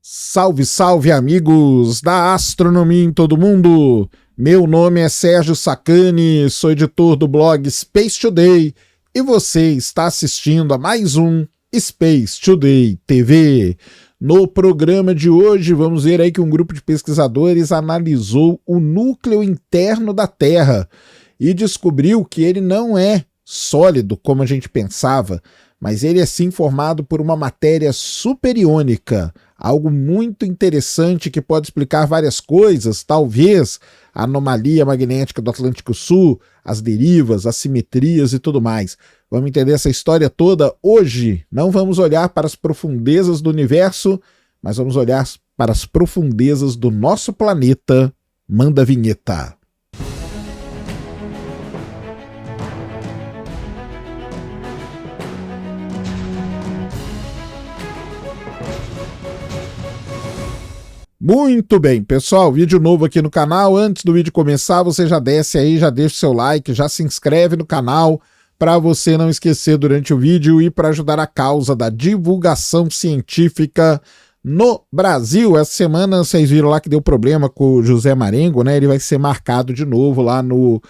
Salve, salve amigos da astronomia em todo mundo! Meu nome é Sérgio Sacani, sou editor do blog Space Today e você está assistindo a mais um Space Today TV. No programa de hoje vamos ver aí que um grupo de pesquisadores analisou o núcleo interno da Terra e descobriu que ele não é sólido como a gente pensava, mas ele é sim formado por uma matéria superiônica, algo muito interessante que pode explicar várias coisas, talvez a anomalia magnética do Atlântico Sul, as derivas, as simetrias e tudo mais. Vamos entender essa história toda hoje. Não vamos olhar para as profundezas do universo, mas vamos olhar para as profundezas do nosso planeta. Manda a vinheta. Muito bem, pessoal, vídeo novo aqui no canal. Antes do vídeo começar, você já desce aí, já deixa o seu like, já se inscreve no canal para você não esquecer durante o vídeo e para ajudar a causa da divulgação científica no Brasil. Essa semana vocês viram lá que deu problema com o José Marengo, né? Ele vai ser marcado de novo lá no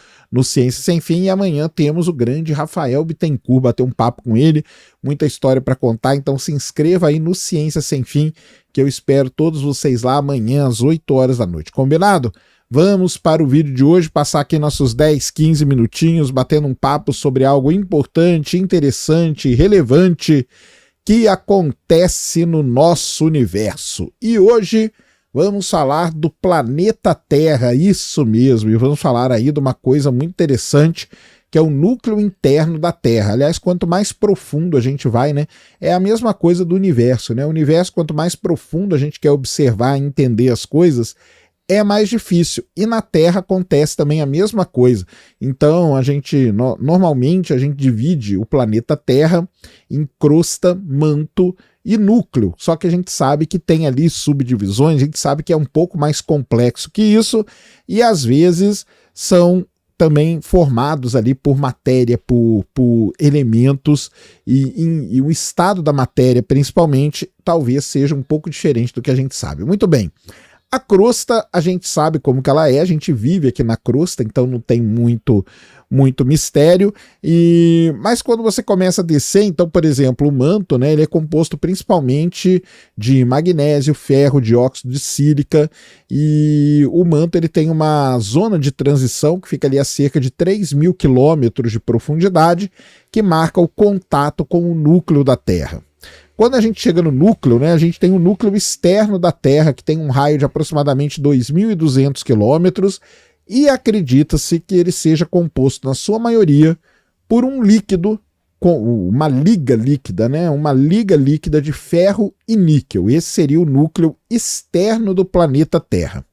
Ciência Sem Fim e amanhã temos o grande Rafael Bittencourt, bater um papo com ele, muita história para contar, então se inscreva aí no Ciência Sem Fim, que eu espero todos vocês lá amanhã às 8 horas da noite, combinado? Vamos para o vídeo de hoje, passar aqui nossos 10, 15 minutinhos, batendo um papo sobre algo importante, interessante, relevante, que acontece no nosso universo. E hoje vamos falar do planeta Terra, isso mesmo, e vamos falar aí de uma coisa muito interessante, que é o núcleo interno da Terra. Aliás, quanto mais profundo a gente vai, né, é a mesma coisa do universo, né? O universo, quanto mais profundo a gente quer observar e entender as coisas, é mais difícil. E na Terra acontece também a mesma coisa. Então, normalmente a gente divide o planeta Terra em crosta, manto e núcleo. Só que a gente sabe que tem ali subdivisões, a gente sabe que é um pouco mais complexo que isso e às vezes são também formados ali por matéria, por elementos e o estado da matéria, principalmente, talvez seja um pouco diferente do que a gente sabe. Muito bem. A crosta, a gente sabe como que ela é, a gente vive aqui na crosta, então não tem muito mistério, mas quando você começa a descer, então, por exemplo, o manto, né, ele é composto principalmente de magnésio, ferro, dióxido de sílica, e o manto ele tem uma zona de transição que fica ali a cerca de 3.000 quilômetros de profundidade, que marca o contato com o núcleo da Terra. Quando a gente chega no núcleo, né, a gente tem o núcleo externo da Terra, que tem um raio de aproximadamente 2.200 quilômetros, e acredita-se que ele seja composto, na sua maioria, por um líquido, uma liga líquida, né, uma liga líquida de ferro e níquel. Esse seria o núcleo externo do planeta Terra.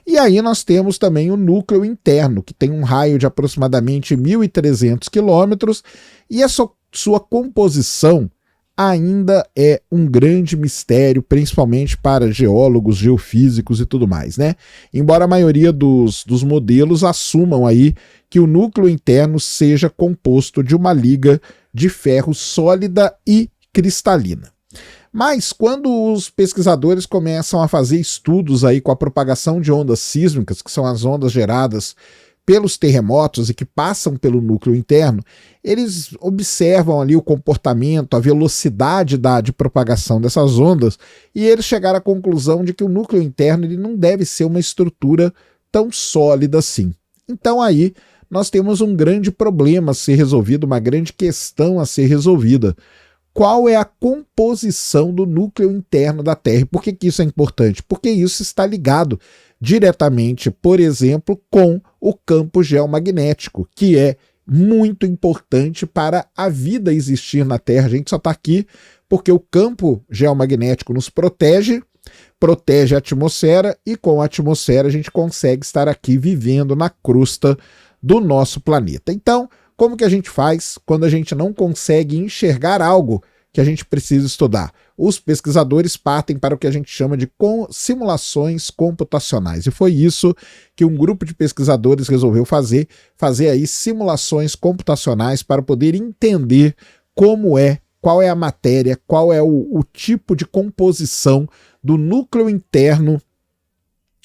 E aí nós temos também o núcleo interno, que tem um raio de aproximadamente 1.300 quilômetros, e a sua composição ainda é um grande mistério, principalmente para geólogos, geofísicos e tudo mais, né? Embora a maioria dos modelos assumam aí que o núcleo interno seja composto de uma liga de ferro sólida e cristalina. Mas quando os pesquisadores começam a fazer estudos aí com a propagação de ondas sísmicas, que são as ondas geradas pelos terremotos e que passam pelo núcleo interno, eles observam ali o comportamento, a velocidade de propagação dessas ondas e eles chegaram à conclusão de que o núcleo interno ele não deve ser uma estrutura tão sólida assim. Então aí nós temos um grande problema a ser resolvido, uma grande questão a ser resolvida. Qual é a composição do núcleo interno da Terra? E por que isso é importante? Porque isso está ligado diretamente, por exemplo, com o campo geomagnético, que é muito importante para a vida existir na Terra. A gente só está aqui porque o campo geomagnético nos protege a atmosfera e com a atmosfera a gente consegue estar aqui vivendo na crosta do nosso planeta. Então, como que a gente faz quando a gente não consegue enxergar algo que a gente precisa estudar? Os pesquisadores partem para o que a gente chama de simulações computacionais. E foi isso que um grupo de pesquisadores resolveu fazer aí simulações computacionais para poder entender qual é a matéria, qual é o tipo de composição do núcleo interno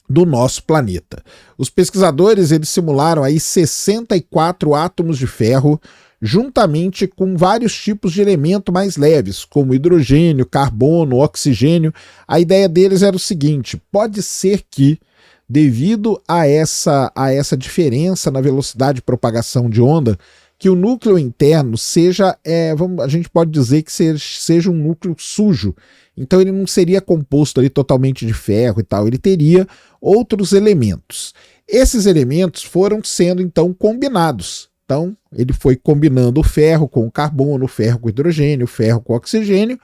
do nosso planeta. Os pesquisadores eles simularam aí 64 átomos de ferro, juntamente com vários tipos de elemento mais leves, como hidrogênio, carbono, oxigênio. A ideia deles era o seguinte: pode ser que, devido a essa diferença na velocidade de propagação de onda, que o núcleo interno seja, a gente pode dizer que seja um núcleo sujo. Então ele não seria composto ali totalmente de ferro e tal, ele teria outros elementos. Esses elementos foram sendo então combinados. Então ele foi combinando o ferro com o carbono, o ferro com o hidrogênio, o ferro com o oxigênio,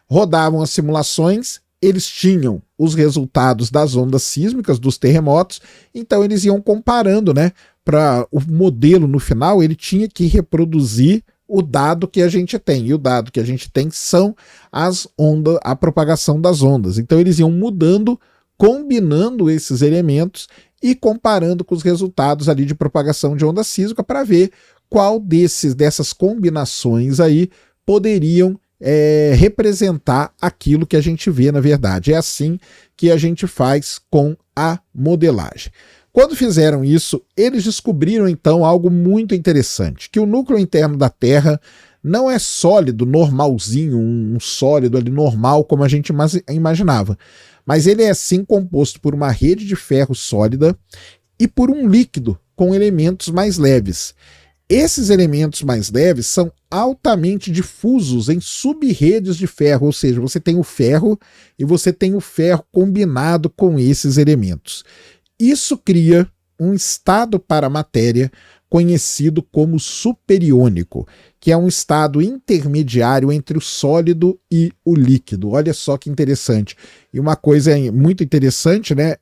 rodavam as simulações, eles tinham os resultados das ondas sísmicas, dos terremotos, então eles iam comparando, né? Para o modelo no final, ele tinha que reproduzir o dado que a gente tem. E o dado que a gente tem são as ondas, a propagação das ondas. Então eles iam mudando, combinando esses elementos e comparando com os resultados ali de propagação de onda sísmica para ver qual dessas combinações aí poderiam representar aquilo que a gente vê na verdade. É assim que a gente faz com a modelagem. Quando fizeram isso, eles descobriram então algo muito interessante, que o núcleo interno da Terra não é sólido, normalzinho, um sólido ali normal como a gente imaginava, mas ele é sim composto por uma rede de ferro sólida e por um líquido com elementos mais leves. Esses elementos mais leves são altamente difusos em sub-redes de ferro, ou seja, você tem o ferro e você tem o ferro combinado com esses elementos. Isso cria um estado para a matéria conhecido como superiônico, que é um estado intermediário entre o sólido e o líquido. Olha só que interessante. E uma coisa muito interessante, né?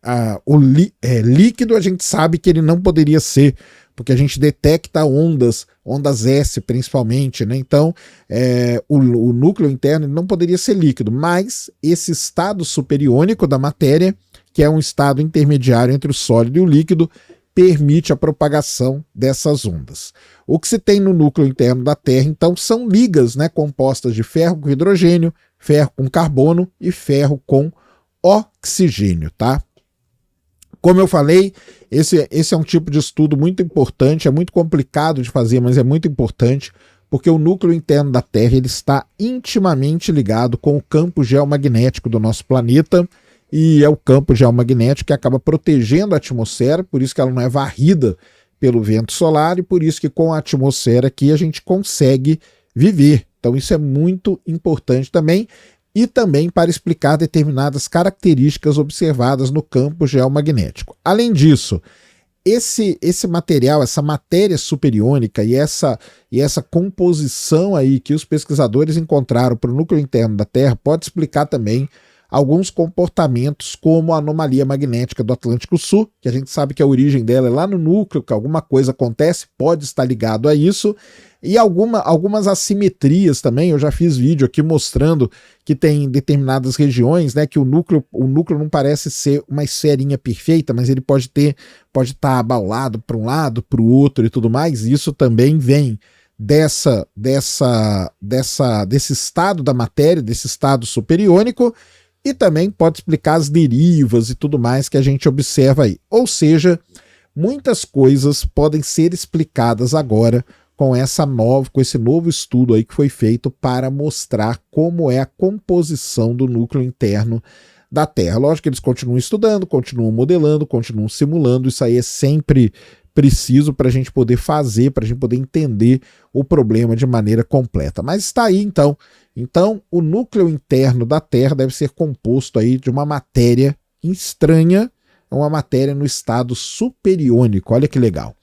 Líquido a gente sabe que ele não poderia ser, porque a gente detecta ondas S principalmente, né? Então o núcleo interno não poderia ser líquido, mas esse estado superiônico da matéria, que é um estado intermediário entre o sólido e o líquido, permite a propagação dessas ondas. O que se tem no núcleo interno da Terra, então, são ligas, né, compostas de ferro com hidrogênio, ferro com carbono e ferro com oxigênio, tá? Como eu falei, esse é um tipo de estudo muito importante, é muito complicado de fazer, mas é muito importante, porque o núcleo interno da Terra ele está intimamente ligado com o campo geomagnético do nosso planeta, e é o campo geomagnético que acaba protegendo a atmosfera, por isso que ela não é varrida pelo vento solar, e por isso que com a atmosfera aqui a gente consegue viver. Então isso é muito importante também, e também para explicar determinadas características observadas no campo geomagnético. Além disso, esse material, essa matéria superiônica e essa composição aí que os pesquisadores encontraram para o núcleo interno da Terra pode explicar também alguns comportamentos como a anomalia magnética do Atlântico Sul, que a gente sabe que a origem dela é lá no núcleo, que alguma coisa acontece, pode estar ligado a isso, e algumas assimetrias também. Eu já fiz vídeo aqui mostrando que tem determinadas regiões, né, que o núcleo não parece ser uma esferinha perfeita, mas ele pode estar abaulado para um lado, para o outro e tudo mais. Isso também vem desse estado da matéria, desse estado superiônico, e também pode explicar as derivas e tudo mais que a gente observa aí. Ou seja, muitas coisas podem ser explicadas agora com esse novo estudo aí que foi feito para mostrar como é a composição do núcleo interno da Terra. Lógico que eles continuam estudando, continuam modelando, continuam simulando, isso aí é sempre preciso para a gente poder fazer, para a gente poder entender o problema de maneira completa. Mas está aí então. Então, o núcleo interno da Terra deve ser composto aí de uma matéria estranha, uma matéria no estado superiônico. Olha que legal.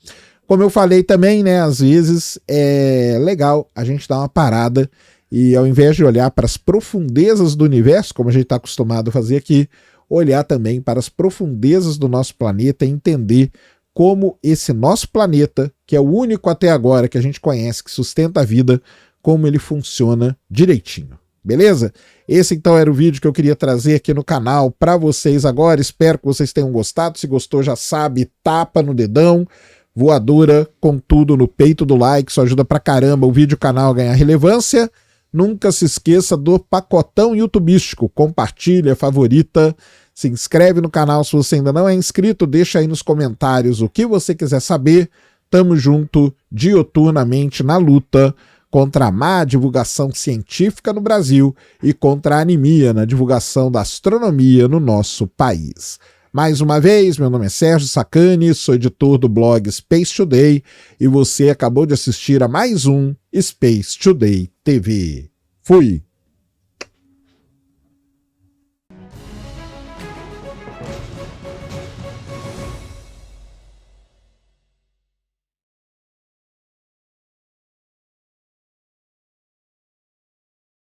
Como eu falei também, né, às vezes é legal a gente dar uma parada e, ao invés de olhar para as profundezas do universo, como a gente está acostumado a fazer aqui, olhar também para as profundezas do nosso planeta e entender como esse nosso planeta, que é o único até agora que a gente conhece que sustenta a vida, como ele funciona direitinho. Beleza? Esse então era o vídeo que eu queria trazer aqui no canal para vocês agora. Espero que vocês tenham gostado. Se gostou, já sabe, tapa no dedão, voadora com tudo no peito do like, isso ajuda pra caramba o vídeo, o canal a ganhar relevância. Nunca se esqueça do pacotão youtubístico, compartilha, favorita, se inscreve no canal se você ainda não é inscrito, deixa aí nos comentários o que você quiser saber. Tamo junto diuturnamente na luta contra a má divulgação científica no Brasil e contra a anemia na divulgação da astronomia no nosso país. Mais uma vez, meu nome é Sérgio Sacani, sou editor do blog Space Today e você acabou de assistir a mais um Space Today TV. Fui!